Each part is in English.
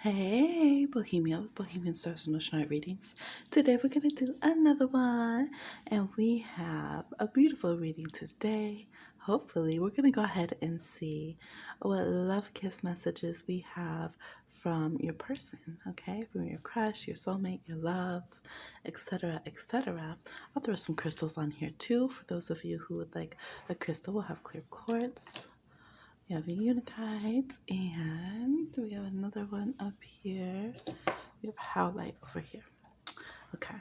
Hey, Bohemia with Bohemian Stars and Ocean Night Readings. Today we're going to do another one, and we have a beautiful reading today. Hopefully, we're going to go ahead and see what love kiss messages we have from your person, okay? From your crush, your soulmate, your love, etc., etc. I'll throw some crystals on here too for those of you who would like a crystal. We'll have clear quartz. We have a Unikite, and we have another one up here. We have Howlite over here. Okay,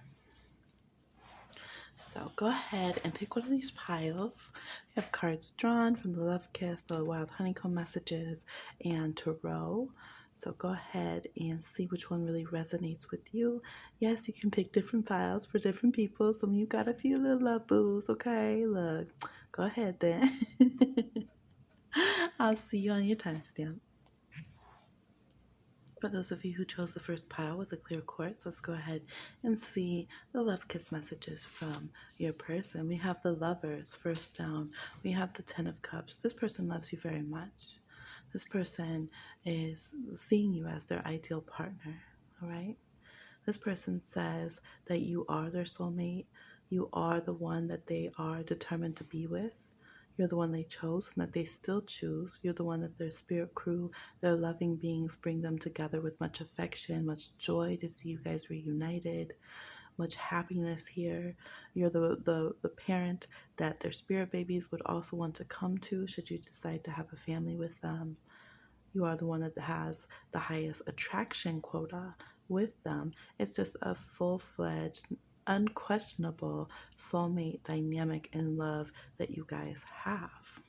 so go ahead and pick one of these piles. We have cards drawn from the Love Kiss, the Wild Honeycomb Messages, and Tarot. So go ahead and see which one really resonates with you. Yes, you can pick different files for different people. Some of you got a few little love boos, okay? Look, go ahead then. I'll see you on your timestamp. For those of you who chose the first pile with the clear quartz, let's go ahead and see the love kiss messages from your person. We have the lovers first down. We have the 10 of cups. This person loves you very much. This person is seeing you as their ideal partner, all right? This person says that you are their soulmate. You are the one that they are determined to be with. You're the one they chose and that they still choose. You're the one that their spirit crew, their loving beings bring them together with much affection, much joy to see you guys reunited, much happiness here. You're the parent that their spirit babies would also want to come to should you decide to have a family with them. You are the one that has the highest attraction quota with them. It's just a full-fledged, unquestionable soulmate dynamic in love that you guys have.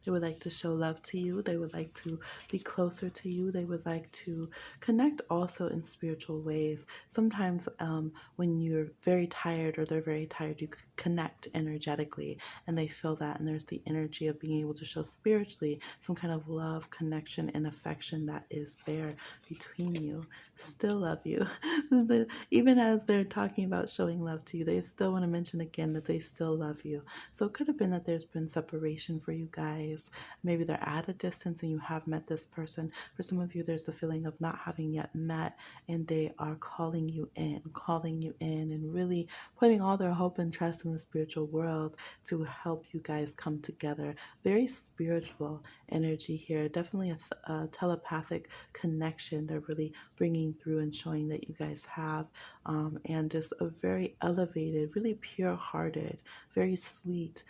They would like to show love to you. They would like to be closer to you. They would like to connect also in spiritual ways. Sometimes when you're very tired or they're very tired, you connect energetically and they feel that. And there's the energy of being able to show spiritually some kind of love, connection, and affection that is there between you. Still love you. Even as they're talking about showing love to you, they still want to mention again that they still love you. So it could have been that there's been separation for you guys. Maybe they're at a distance and you have met this person. For some of you, there's the feeling of not having yet met, and they are calling you in, and really putting all their hope and trust in the spiritual world to help you guys come together. Very spiritual energy here. Definitely a telepathic connection they're really bringing through and showing that you guys have. And just a very elevated, really pure-hearted, very sweet,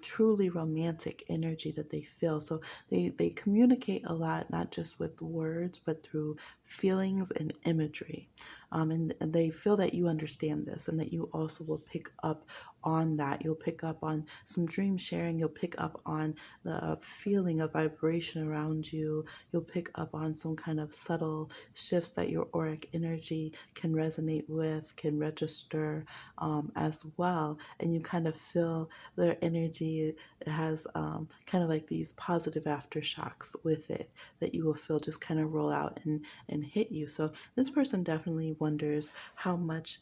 truly romantic energy that they feel. So they communicate a lot, not just with words, but through feelings and imagery. And they feel that you understand this and that you also will pick up on that. You'll pick up on some dream sharing. You'll pick up on the feeling of vibration around you. You'll pick up on some kind of subtle shifts that your auric energy can resonate with, can register as well. And you kind of feel their energy has kind of like these positive aftershocks with it that you will feel just kind of roll out and hit you. So this person definitely wonders how much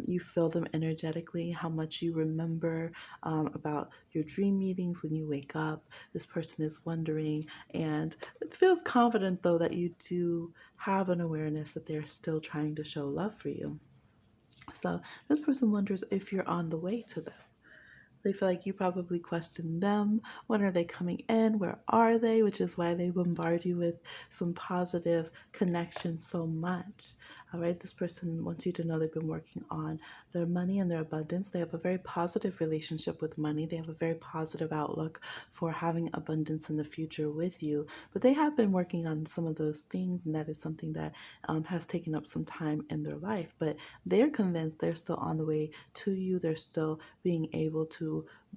you feel them energetically, how much you remember about your dream meetings when you wake up. This person is wondering, and it feels confident though that you do have an awareness that they're still trying to show love for you. So this person wonders if you're on the way to them. They feel like you probably question them. When are they coming in? Where are they? Which is why they bombard you with some positive connection so much. All right, this person wants you to know they've been working on their money and their abundance. They have a very positive relationship with money. They have a very positive outlook for having abundance in the future with you. But they have been working on some of those things, and that is something that has taken up some time in their life. But they're convinced they're still on the way to you. They're still being able to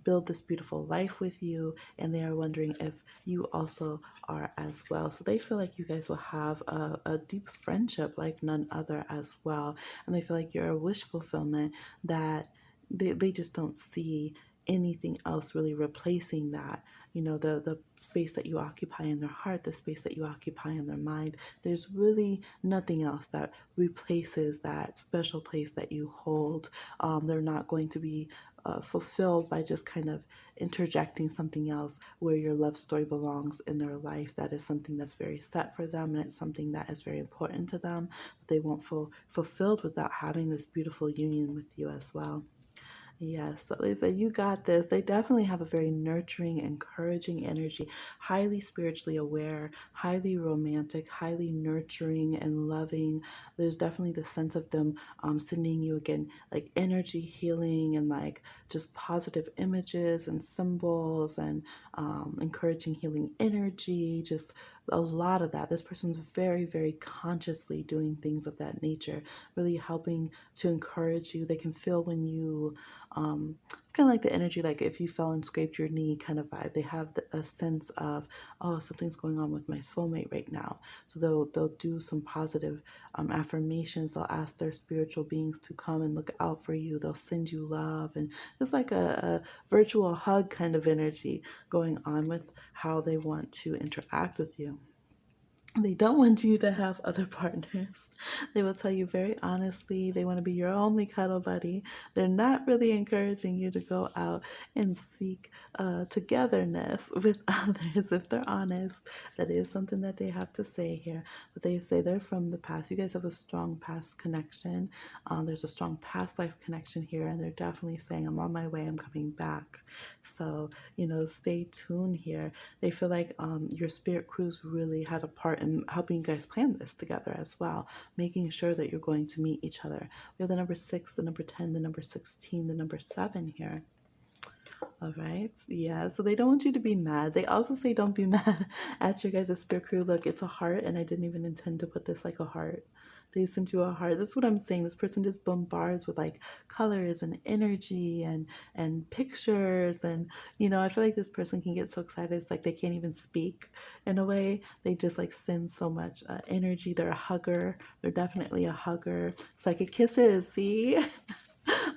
build this beautiful life with you, and they are wondering if you also are as well. So they feel like you guys will have a deep friendship like none other as well, and they feel like you're a wish fulfillment that they just don't see anything else really replacing that. You know, the space that you occupy in their heart, the space that you occupy in their mind, there's really nothing else that replaces that special place that you hold. They're not going to be fulfilled by just kind of interjecting something else where your love story belongs in their life. That is something that's very set for them, and it's something that is very important to them. They won't feel fulfilled without having this beautiful union with you as well. Yes, so they say you got this. They definitely have a very nurturing, encouraging energy, highly spiritually aware, highly romantic, highly nurturing and loving. There's definitely the sense of them sending you again like energy healing and like just positive images and symbols and encouraging healing energy. Just a lot of that. This person's very, very consciously doing things of that nature, really helping to encourage you. They can feel when you it's kind of like the energy, like if you fell and scraped your knee kind of vibe. They have a sense of, oh, something's going on with my soulmate right now. So they'll do some positive affirmations. They'll ask their spiritual beings to come and look out for you. They'll send you love, and it's like a virtual hug kind of energy going on with how they want to interact with you. They don't want you to have other partners. They will tell you very honestly, they want to be your only cuddle buddy. They're not really encouraging you to go out and seek togetherness with others if they're honest. That is something that they have to say here. But they say they're from the past. You guys have a strong past connection. There's a strong past life connection here, and they're definitely saying, I'm on my way, I'm coming back. So, stay tuned here. They feel like your spirit crews really had a part in helping you guys plan this together as well, making sure that you're going to meet each other. We have the number 6, the number 10, the number 16, the number 7 here. All right. Yeah. So they don't want you to be mad. They also say don't be mad at your guys' spirit crew. Look, it's a heart, and I didn't even intend to put this like a heart. They sent you a heart. That's what I'm saying. This person just bombards with like colors and energy and pictures, and I feel like this person can get so excited. It's like they can't even speak in a way. They just like send so much energy. They're a hugger. They're definitely a hugger. Psychic kisses. See.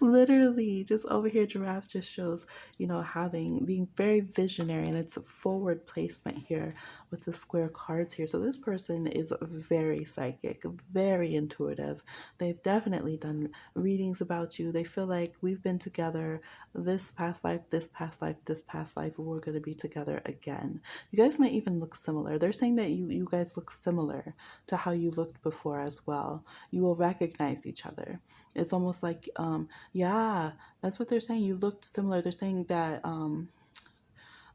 Literally, just over here, giraffe just shows, being very visionary, and it's a forward placement here with the square cards here. So this person is very psychic, very intuitive. They've definitely done readings about you. They feel like we've been together this past life, this past life, this past life. We're going to be together again. You guys might even look similar. They're saying that you guys look similar to how you looked before as well. You will recognize each other. It's almost like, yeah, that's what they're saying. You looked similar. They're saying that,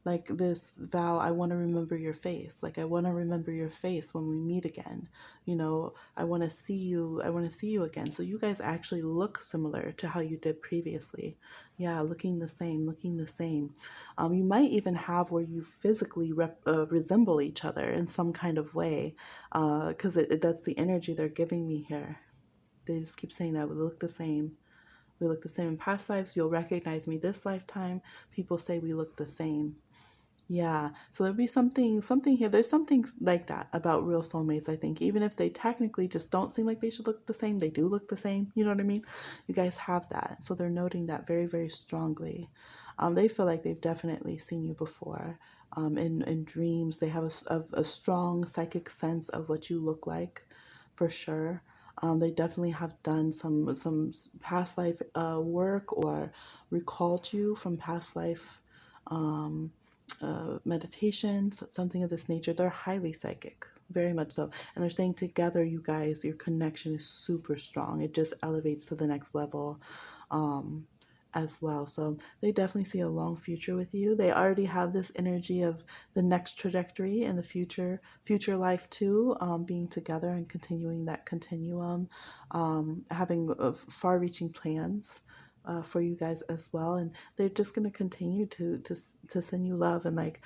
like this vow, I want to remember your face. Like, I want to remember your face when we meet again. I want to see you. I want to see you again. So you guys actually look similar to how you did previously. Yeah, looking the same, looking the same. You might even have where you physically resemble each other in some kind of way, because that's the energy they're giving me here. They just keep saying that we look the same. We look the same in past lives. You'll recognize me this lifetime. People say we look the same. Yeah. So there'll be something here. There's something like that about real soulmates, I think. Even if they technically just don't seem like they should look the same, they do look the same. You know what I mean? You guys have that. So they're noting that very, very strongly. They feel like they've definitely seen you before. In dreams, they have a strong psychic sense of what you look like, for sure. They definitely have done some past life work, or recalled you from past life meditations, something of this nature. They're highly psychic, very much so. And they're saying together, you guys, your connection is super strong. It just elevates to the next level. As well. So they definitely see a long future with you. They already have this energy of the next trajectory in the future life too, being together and continuing that continuum, having far-reaching plans for you guys as well. And they're just going to continue to send you love, and like,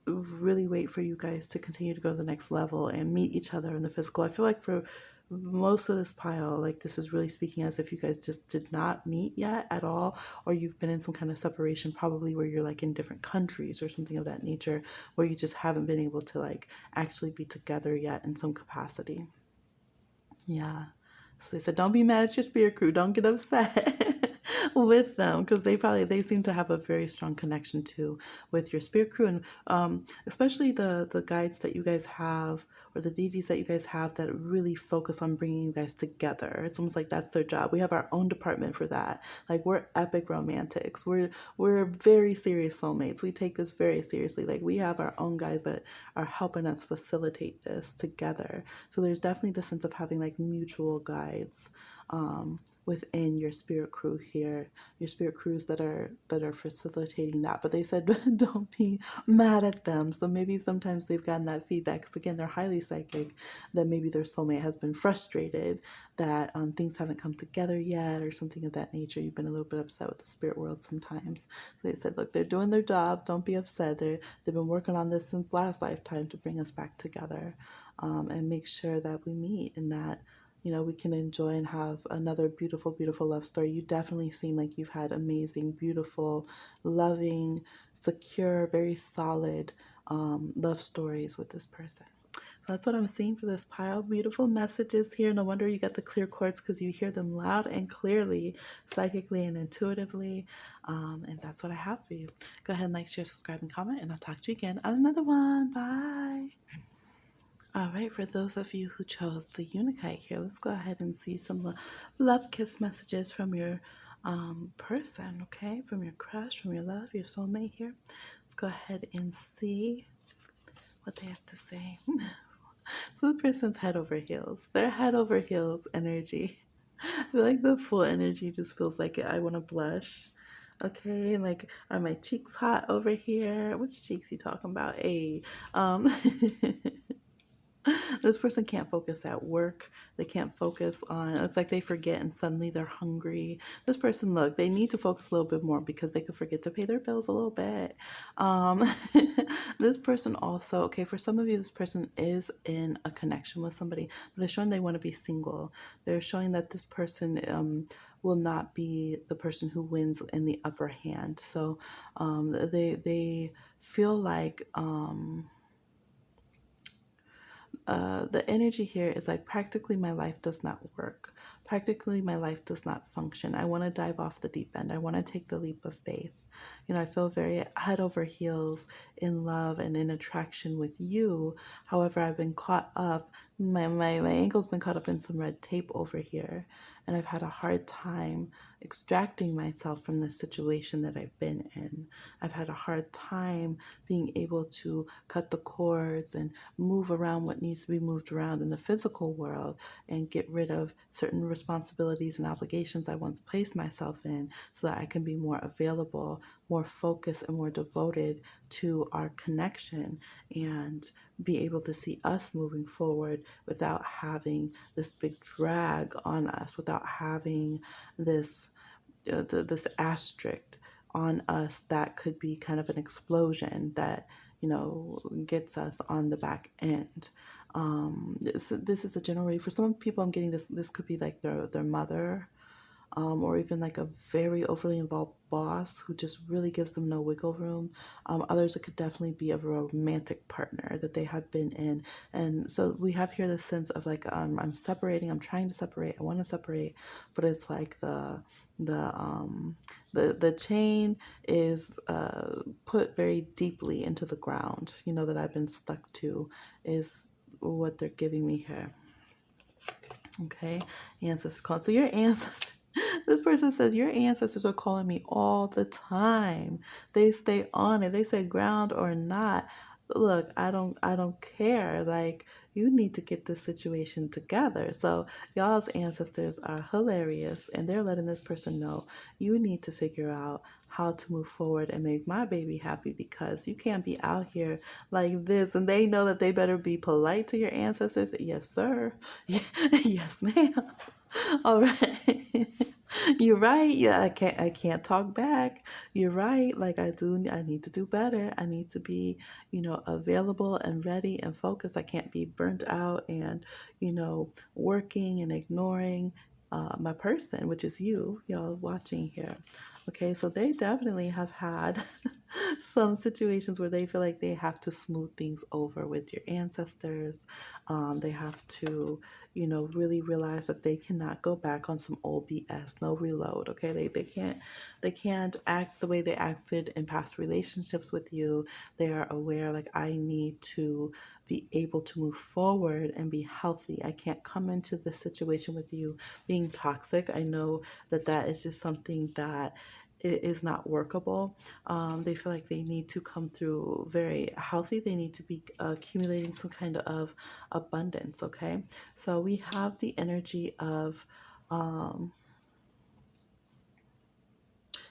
really wait for you guys to continue to go to the next level and meet each other in the physical. I feel like for most of this pile, like, this is really speaking as if you guys just did not meet yet at all, or you've been in some kind of separation, probably where you're like in different countries or something of that nature, where you just haven't been able to like actually be together yet in some capacity. Yeah. So they said, don't be mad at your spirit crew. Don't get upset. with them, because they seem to have a very strong connection too with your spirit crew, and especially the guides that you guys have, or the deities that you guys have, that really focus on bringing you guys together. It's almost like that's their job. We have our own department for that. Like, we're epic romantics. We're very serious soulmates. We take this very seriously. Like, we have our own guys that are helping us facilitate this together. So there's definitely the sense of having like mutual guides within your spirit crew here, your spirit crews that are facilitating that. But they said don't be mad at them. So maybe sometimes they've gotten that feedback, because again, they're highly psychic, that maybe their soulmate has been frustrated that things haven't come together yet, or something of that nature. You've been a little bit upset with the spirit world sometimes. They said, look, they're doing their job. Don't be upset. They've been working on this since last lifetime to bring us back together, and make sure that we meet, and that we can enjoy and have another beautiful, beautiful love story. You definitely seem like you've had amazing, beautiful, loving, secure, very solid love stories with this person. So that's what I'm seeing for this pile. Beautiful messages here. No wonder you get the clear quartz, because you hear them loud and clearly, psychically and intuitively. And that's what I have for you. Go ahead and like, share, subscribe, and comment, and I'll talk to you again on another one. Bye. All right, for those of you who chose the Unikite here, let's go ahead and see some love kiss messages from your person, okay? From your crush, from your love, your soulmate here. Let's go ahead and see what they have to say. So the person's head over heels. Their head over heels energy. I feel like the full energy just feels like I want to blush. Okay, like, are my cheeks hot over here? Which cheeks you talking about? Hey, this person can't focus at work. They can't focus on, it's like they forget and suddenly they're hungry. This person, look, they need to focus a little bit more, because they could forget to pay their bills a little bit. This person also, okay, for some of you, this person is in a connection with somebody, but it's showing they want to be single. They're showing that this person will not be the person who wins in the upper hand. So they feel like the energy here is like, practically my life does not work. Practically my life does not function. I want to dive off the deep end. I want to take the leap of faith. I feel very head over heels in love and in attraction with you. However, I've been caught up, my ankle's been caught up in some red tape over here. And I've had a hard time extracting myself from the situation that I've been in. I've had a hard time being able to cut the cords and move around what needs to be moved around in the physical world, and get rid of certain responsibilities and obligations I once placed myself in, so that I can be more available, more focused, and more devoted to our connection, and be able to see us moving forward without having this big drag on us, without having this this asterisk on us that could be kind of an explosion that gets us on the back end. This is a general read. For some people, I'm getting this could be like their mother, or even like a very overly involved boss who just really gives them no wiggle room. Others, it could definitely be a romantic partner that they have been in. And so we have here this sense of like, I'm separating, I'm trying to separate, I want to separate, but it's like the chain is put very deeply into the ground, that I've been stuck to, is what they're giving me here. Okay, ancestors call. So your ancestors, this person says your ancestors are calling me all the time. They stay on it. They say ground or not. Look, I don't care. Like, you need to get this situation together. So y'all's ancestors are hilarious, and they're letting this person know you need to figure out how to move forward and make my baby happy, because you can't be out here like this. And they know that they better be polite to your ancestors. Yes, sir. Yes, ma'am. All right. You're right. Yeah, I can't talk back. You're right. Like, I need to do better. I need to be, available and ready and focused. I can't be burnt out and, working and ignoring my person, which is y'all watching here. Okay, so they definitely have had some situations where they feel like they have to smooth things over with your ancestors. They have to, really realize that they cannot go back on some old BS. No reload. Okay, they can't act the way they acted in past relationships with you. They are aware, like, I need to be able to move forward and be healthy. I can't come into this situation with you being toxic. I know that that is just something that is not workable. They feel like they need to come through very healthy. They need to be accumulating some kind of abundance. Okay, so we have the energy of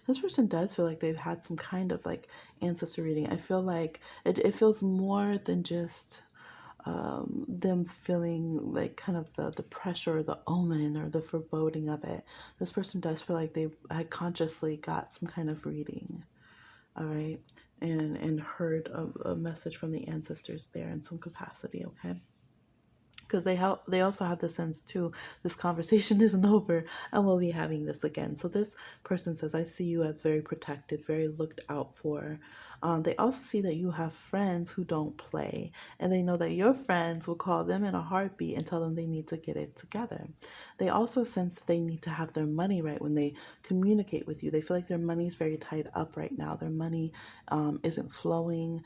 this person does feel like they've had some kind of like ancestor reading. I feel like it feels more than just them feeling like kind of the pressure or the omen or the foreboding of it. This person does feel like they had consciously got some kind of reading, all right, and heard a message from the ancestors there in some capacity, okay? Because they also have the sense too, this conversation isn't over and we'll be having this again. So this person says, I see you as very protected, very looked out for. They also see that you have friends who don't play, and they know that your friends will call them in a heartbeat and tell them they need to get it together. They also sense that they need to have their money right when they communicate with you. They feel like their money is very tied up right now. Their money isn't flowing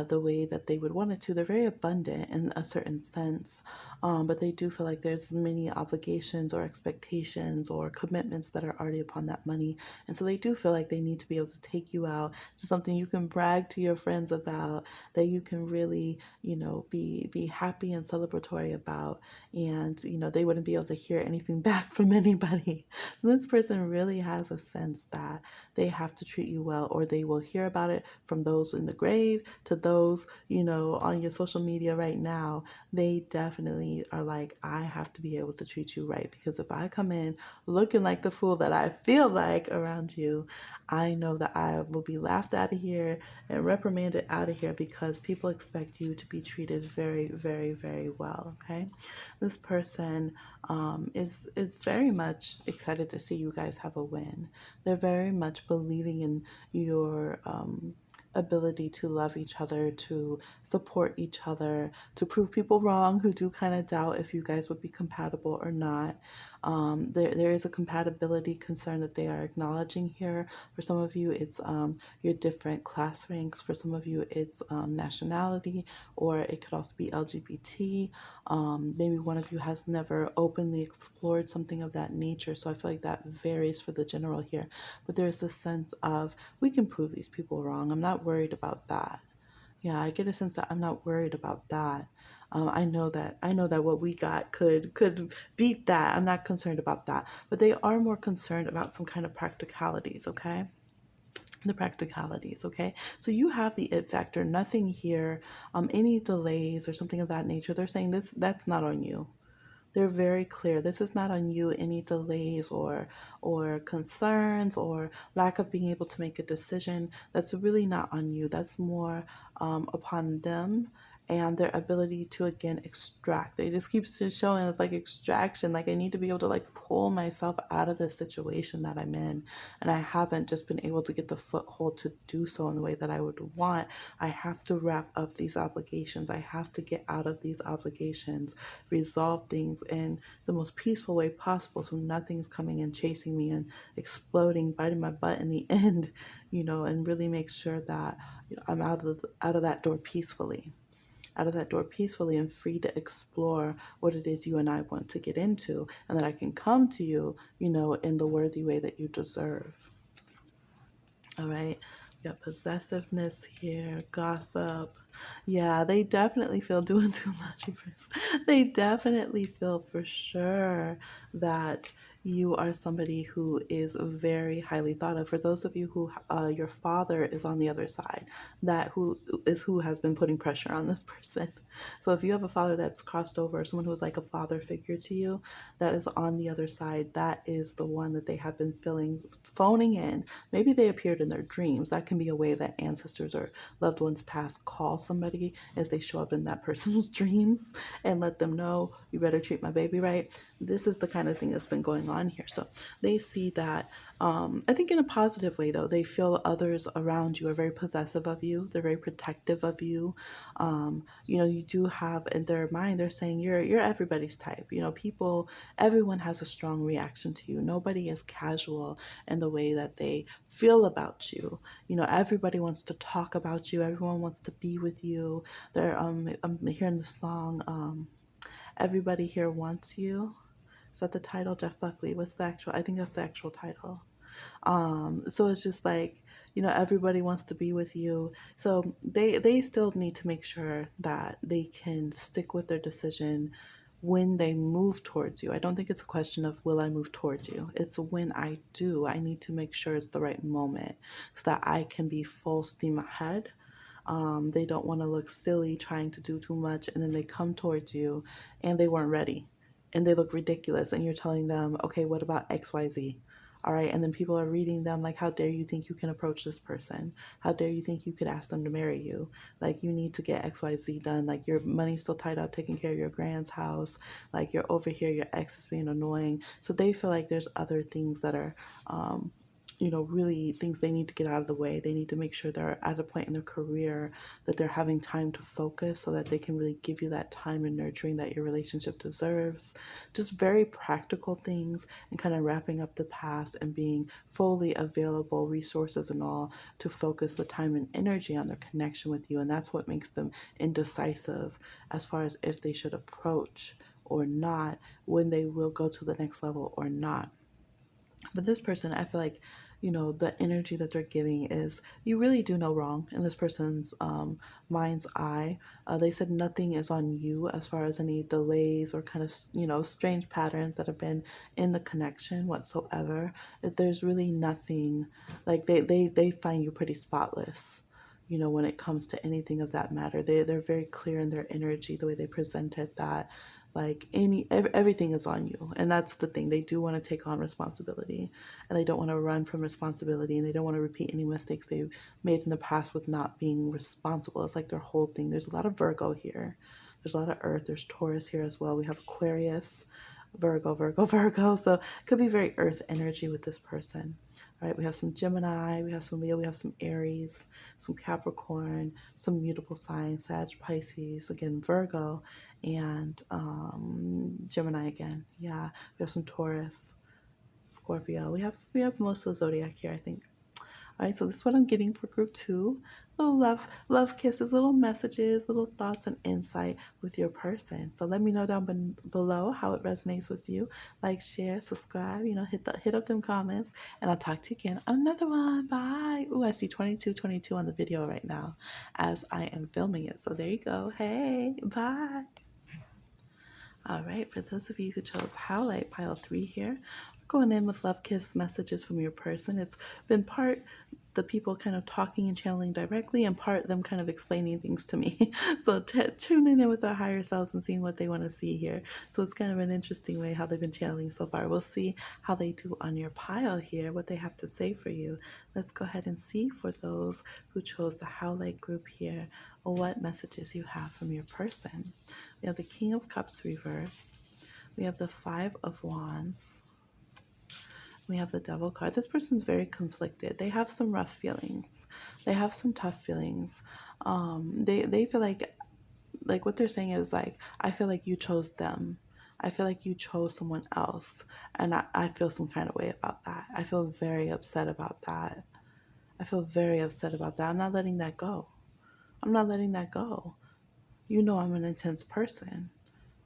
the way that they would want it to. They're very abundant in a certain sense, but they do feel like there's many obligations or expectations or commitments that are already upon that money. And so they do feel like they need to be able to take you out to something you can brag to your friends about, that you can really, be happy and celebratory about. And, they wouldn't be able to hear anything back from anybody. This person really has a sense that they have to treat you well, or they will hear about it from those in the grave to those, on your social media right now. They definitely are like, I have to be able to treat you right, because if I come in looking like the fool that I feel like around you, I know that I will be laughed out of here and reprimanded out of here, because people expect you to be treated very, very, very well. Okay, this person is very much excited to see you guys have a win. They're very much believing in your ability to love each other, to support each other, to prove people wrong who do kind of doubt if you guys would be compatible or not. There is a compatibility concern that they are acknowledging here. For some of you, it's your different class ranks. For some of you, it's nationality, or it could also be LGBT. Maybe one of you has never openly explored something of that nature. So I feel like that varies for the general here. But there's this sense of, we can prove these people wrong. I'm not worried about that. Yeah, I get a sense that I'm not worried about that. I know that what we got could beat that. I'm not concerned about that. But they are more concerned about some kind of practicalities, okay? The practicalities, okay? So you have the it factor, nothing here, any delays or something of that nature. They're saying that's not on you. They're very clear. This is not on you. Any delays or concerns or lack of being able to make a decision, that's really not on you. That's more upon them and their ability to, again, extract. They just keep showing it's like extraction. Like, I need to be able to like pull myself out of the situation that I'm in, and I haven't just been able to get the foothold to do so in the way that I would want. I have to wrap up these obligations. I have to get out of these obligations, resolve things in the most peaceful way possible, so nothing's coming and chasing me and exploding, biting my butt in the end, and really make sure that I'm out of that door peacefully. Out of that door peacefully and free to explore what it is you and I want to get into, and that I can come to you, in the worthy way that you deserve. All right. We got possessiveness here, gossip. Yeah, they definitely feel doing too much. They definitely feel for sure that you are somebody who is very highly thought of. For those of you who your father is on the other side, that who has been putting pressure on this person. So if you have a father that's crossed over, someone who's like a father figure to you, that is on the other side, that is the one that they have been phoning in. Maybe they appeared in their dreams. That can be a way that ancestors or loved ones past call somebody as they show up in that person's dreams and let them know, you better treat my baby right. This is the kind of thing that's been going on here. So they see that I think in a positive way, though. They feel others around you are very possessive of you. They're very protective of you. You do have in their mind, they're saying you're everybody's type. Everyone has a strong reaction to you. Nobody is casual in the way that they feel about you. Everybody wants to talk about you. Everyone wants to be with you. I'm hearing the song, "Everybody Here Wants You." Is that the title? Jeff Buckley. What's the actual? I think that's the actual title. So it's just like, everybody wants to be with you. So they still need to make sure that they can stick with their decision when they move towards you. I don't think it's a question of will I move towards you. It's when I do, I need to make sure it's the right moment so that I can be full steam ahead. They don't want to look silly trying to do too much, and then they come towards you and they weren't ready and they look ridiculous, and you're telling them, okay, what about XYZ? All right. And then people are reading them like, how dare you think you can approach this person? How dare you think you could ask them to marry you? Like, you need to get XYZ done. Like, your money's still tied up taking care of your grand's house. Like, you're over here, your ex is being annoying. So they feel like there's other things that are, really things they need to get out of the way. They need to make sure they're at a point in their career that they're having time to focus so that they can really give you that time and nurturing that your relationship deserves. Just very practical things, and kind of wrapping up the past and being fully available, resources and all, to focus the time and energy on their connection with you. And that's what makes them indecisive as far as if they should approach or not, when they will go to the next level or not. But this person, I feel like, the energy that they're giving is you really do no wrong in this person's mind's eye. They said nothing is on you as far as any delays or kind of, strange patterns that have been in the connection whatsoever. That there's really nothing, like they find you pretty spotless. When it comes to anything of that matter, they're very clear in their energy, the way they presented that, like, everything is on you. And that's the thing, they do want to take on responsibility, and they don't want to run from responsibility, and they don't want to repeat any mistakes they've made in the past with not being responsible. It's like their whole thing. There's a lot of Virgo here, there's a lot of Earth, there's Taurus here as well. We have Aquarius, Virgo, Virgo, Virgo. So it could be very Earth energy with this person. All right, we have some Gemini, we have some Leo, we have some Aries, some Capricorn, some mutable signs, Sag, Pisces, again, Virgo, and Gemini again. Yeah, we have some Taurus, Scorpio. We have most of the zodiac here, I think. All right, so this is what I'm getting for group 2. Little love kisses, little messages, little thoughts and insight with your person. So let me know down below how it resonates with you. Like, share, subscribe, hit up them comments, and I'll talk to you again on another one. Bye. Ooh, I see 2222 on the video right now as I am filming it. So there you go. Hey, bye. All right, for those of you who chose Howlite Pile 3 here, we're going in with love kiss messages from your person. It's been part the people kind of talking and channeling directly, and part them kind of explaining things to me. So tuning in with their higher selves and seeing what they want to see here. So it's kind of an interesting way how they've been channeling so far. We'll see how they do on your pile here, what they have to say for you. Let's go ahead and see for those who chose the Howlite group here, what messages you have from your person. We have the King of Cups reversed. We have the Five of Wands. We have the Devil card. This person's very conflicted. They have some rough feelings. They have some tough feelings. They feel like what they're saying is like, I feel like you chose them. I feel like you chose someone else. And I feel some kind of way about that. I feel very upset about that. I feel very upset about that. I'm not letting that go. I'm not letting that go. I'm an intense person.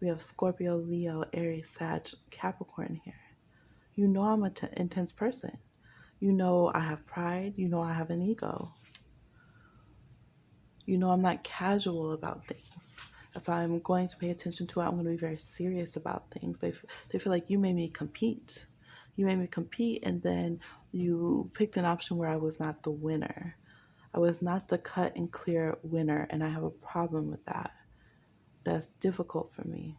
We have Scorpio, Leo, Aries, Sag, Capricorn here. I'm an intense person. I have pride. I have an ego. I'm not casual about things. If I'm going to pay attention to it, I'm going to be very serious about things. They feel like you made me compete. You made me compete, and then you picked an option where I was not the winner. I was not the cut and clear winner, and I have a problem with that. That's difficult for me.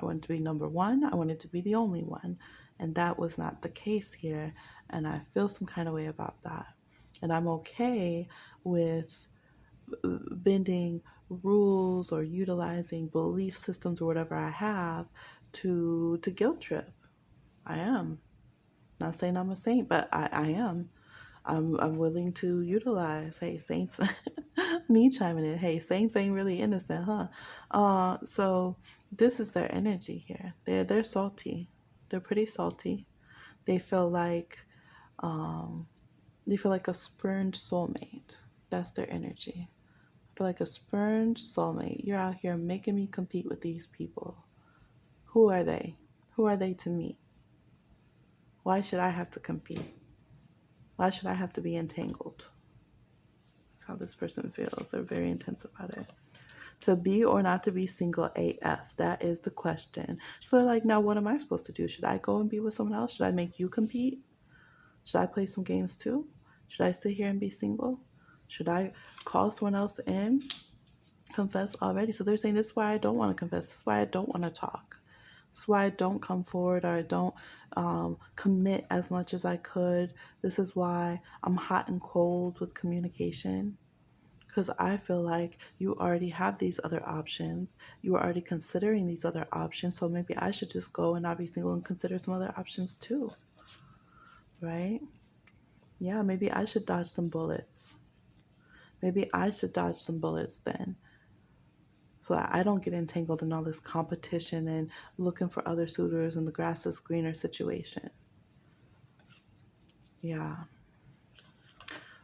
I wanted to be number one. I wanted to be the only one. And that was not the case here. And I feel some kind of way about that. And I'm okay with bending rules or utilizing belief systems or whatever I have to guilt trip. I am. Not saying I'm a saint, but I am. I'm willing to utilize. Hey, saints, me chiming in. Hey, saints ain't really innocent, huh? So this is their energy here. They're salty. They're pretty salty. They feel like um, they feel like a spurned soulmate. That's their energy. I feel like a spurned soulmate. You're out here making me compete with these people. Who are they? Who are they to me? Why should I have to compete? Why should I have to be entangled? That's how this person feels. They're very intense about it. To be or not to be single AF? That is the question. So they're like, now what am I supposed to do? Should I go and be with someone else? Should I make you compete? Should I play some games too? Should I sit here and be single? Should I call someone else in? Confess already. So they're saying this is why I don't want to confess. This is why I don't want to talk. This is why I don't come forward, or I don't commit as much as I could. This is why I'm hot and cold with communication. Because I feel like you already have these other options. You are already considering these other options. So maybe I should just go and not be single and consider some other options too. Right? Yeah, maybe I should dodge some bullets. Maybe I should dodge some bullets then, so that I don't get entangled in all this competition and looking for other suitors and the grass is greener situation. Yeah.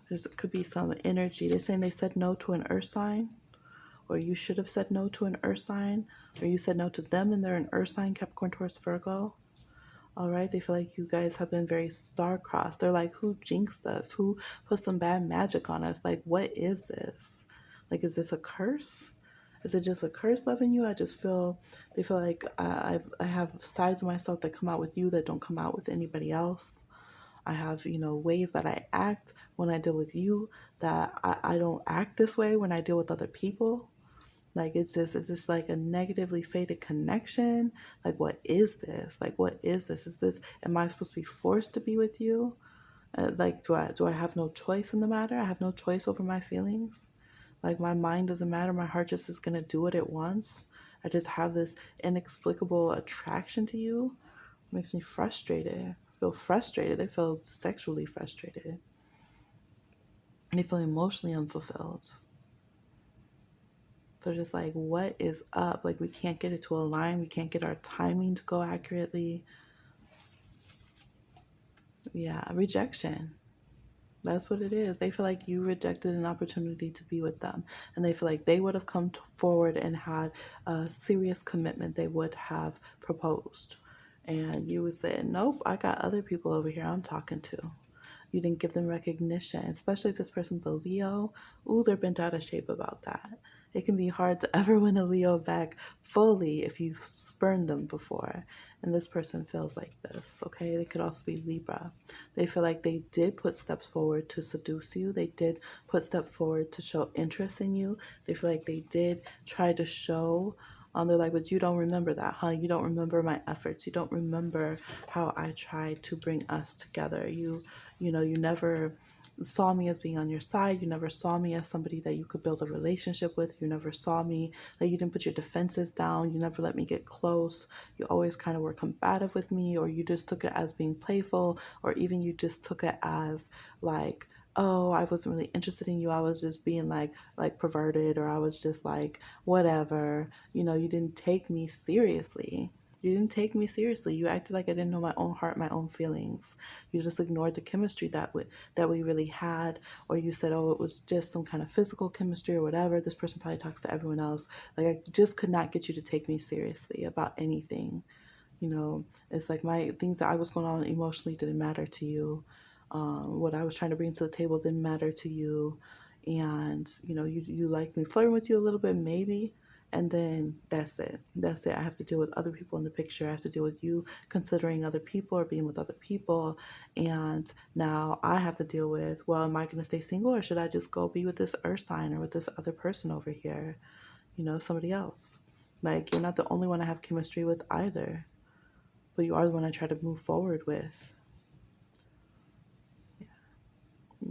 There could be some energy. They're saying they said no to an earth sign, or you should have said no to an earth sign, or you said no to them and they're an earth sign, Capricorn, Taurus, Virgo. All right. They feel like you guys have been very star-crossed. They're like, who jinxed us? Who put some bad magic on us? Like, what is this? Like, is this a curse? Is it just a curse loving you? I just feel, they feel like I have sides of myself that come out with you that don't come out with anybody else. I have, ways that I act when I deal with you that I don't act this way when I deal with other people. Like, it's just like a negatively fated connection. Like, what is this? Like, what is this? Am I supposed to be forced to be with you? Like, do I have no choice in the matter? I have no choice over my feelings. Like, my mind doesn't matter. My heart just is going to do what it wants. I just have this inexplicable attraction to you. It makes me frustrated. I feel frustrated. I feel sexually frustrated. They feel emotionally unfulfilled. They're just like, what is up? Like, we can't get it to align. We can't get our timing to go accurately. Yeah, rejection. That's what it is. They feel like you rejected an opportunity to be with them. And they feel like they would have come forward and had a serious commitment. They would have proposed. And you would say, nope, I got other people over here I'm talking to. You didn't give them recognition, especially if this person's a Leo. Ooh, they're bent out of shape about that. It can be hard to ever win a Leo back fully if you've spurned them before. And this person feels like this, okay? They could also be Libra. They feel like they did put steps forward to seduce you. They did put steps forward to show interest in you. They feel like they did try to show. They're like, but you don't remember that, huh? You don't remember my efforts. You don't remember how I tried to bring us together. You never saw me as being on your side. You never saw me as somebody that you could build a relationship with. You never saw me, like, you didn't put your defenses down. You never let me get close. You always kind of were combative with me, or you just took it as being playful, or even you just took it as like, oh, I wasn't really interested in you. I was just being like perverted, or I was just like whatever. You didn't take me seriously. You didn't take me seriously. You acted like I didn't know my own heart, my own feelings. You just ignored the chemistry that we really had, or you said, oh, it was just some kind of physical chemistry or whatever. This person probably talks to everyone else. Like, I just could not get you to take me seriously about anything. It's like my things that I was going on emotionally didn't matter to you. What I was trying to bring to the table didn't matter to you. And, you like me flirting with you a little bit, maybe. And then that's it. That's it. I have to deal with other people in the picture. I have to deal with you considering other people or being with other people. And now I have to deal with, well, am I going to stay single, or should I just go be with this earth sign or with this other person over here? Somebody else. Like, you're not the only one I have chemistry with either, but you are the one I try to move forward with.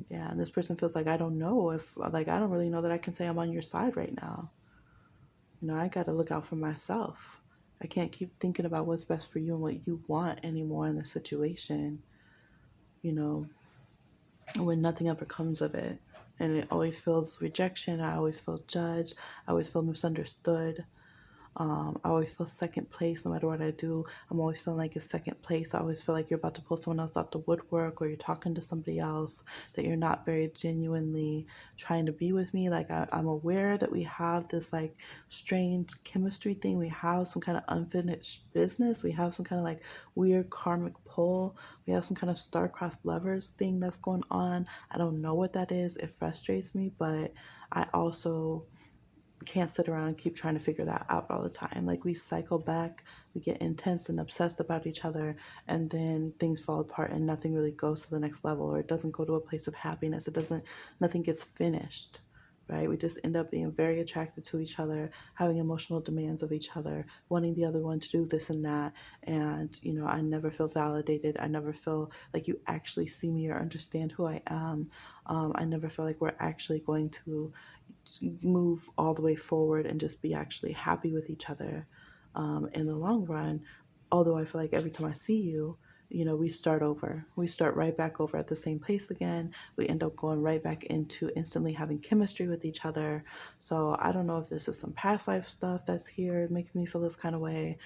Yeah, and this person feels like, I don't know if, like, I don't really know that I can say I'm on your side right now. I got to look out for myself. I can't keep thinking about what's best for you and what you want anymore in the situation. you know, when nothing ever comes of it. And it always feels rejection. I always feel judged. I always feel misunderstood. I always feel second place no matter what I do. I'm always feeling like it's second place. I always feel like you're about to pull someone else out the woodwork, or you're talking to somebody else, that you're not very genuinely trying to be with me. Like I'm aware that we have this like strange chemistry thing. We have some kind of unfinished business. We have some kind of like weird karmic pull. We have some kind of star-crossed lovers thing that's going on. I don't know what that is. It frustrates me, but I also can't sit around and keep trying to figure that out all the time. Like we cycle back, we get intense and obsessed about each other, and then things fall apart and nothing really goes to the next level, or it doesn't go to a place of happiness. Nothing gets finished, right? We just end up being very attracted to each other, having emotional demands of each other, wanting the other one to do this and that. And, I never feel validated. I never feel like you actually see me or understand who I am. I never feel like we're actually going to move all the way forward and just be actually happy with each other in the long run. Although I feel like every time I see you, we start over. We start right back over at the same place again. We end up going right back into instantly having chemistry with each other. So I don't know if this is some past life stuff that's here making me feel this kind of way.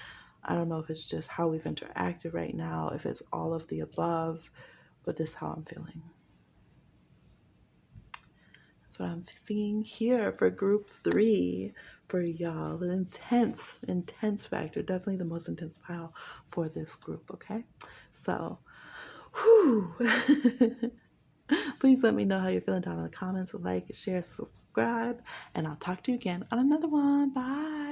I don't know if it's just how we've interacted right now, if it's all of the above, but this is how I'm feeling. That's what I'm seeing here for group 3 for y'all. The intense factor. Definitely the most intense pile for this group, okay? So, whew. Please let me know how you're feeling down in the comments. Like, share, subscribe, and I'll talk to you again on another one. Bye.